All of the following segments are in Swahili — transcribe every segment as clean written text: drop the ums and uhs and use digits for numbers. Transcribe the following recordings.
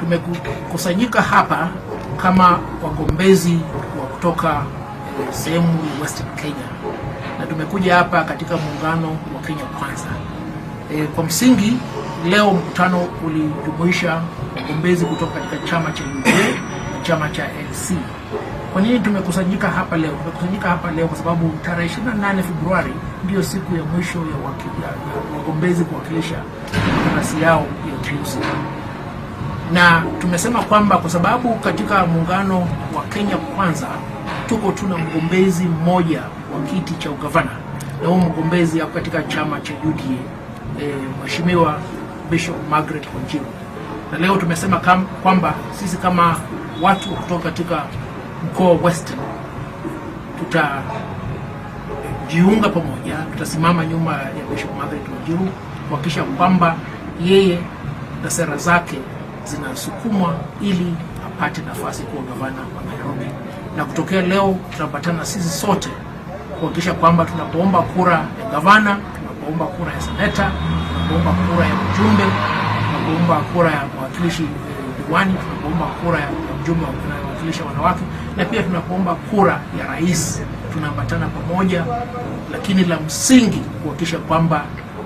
tumekusanyika hapa kama wagombezi wa kutoka sehemu ya Western Kenya, na tumekuja hapa katika muungano wa Kenya Kwanza. Kwa msingi leo mkutano ulijumuisha wagombezi kutoka katika chama cha UDA na chama cha LC. Kwa nini tumekusanyika hapa leo? Tumekusanyika hapa leo kwa sababu tarehe 28 Februari ndio siku ya mwisho ya wagombezi kuwakilisha nafasi yao ya uteuzi. Na tumesema kwamba kwa sababu katika muungano wa Kenya Kwanza tuna mgombezi mmoja wa kiti cha ugavana, na huyo mgombezi hapo katika chama cha UDA, Mheshimiwa Bishop Margaret Wanjiru. Na leo tumesema kwamba sisi kama watu kutoka katika mkoa wa Western tutajiunga pamoja, tutasimama nyuma ya Bishop Margaret Wanjiru kuhakikisha kwamba yeye na sera zake zinasukumwa ili apate nafasi kuwa gavana wa Nairobi. Na kutokea leo tunapatana sisi sote kuhakikisha kwamba tunapoomba kura ya gavana, tunapoomba kura ya seneta, tunapoomba kura ya mjumbe, tunapoomba kura ya mwakilishi diwani, tunapoomba kura ya mjumbe anayewakilisha wanawake, na pia tunapoomba kura ya rais, tunaambatana pamoja, lakini la msingi kuhakikisha kwamba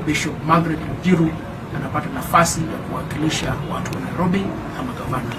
Bishop Margaret Wanjiru anapata nafasi ya kuwakilisha watu wa Nairobi kama gavana.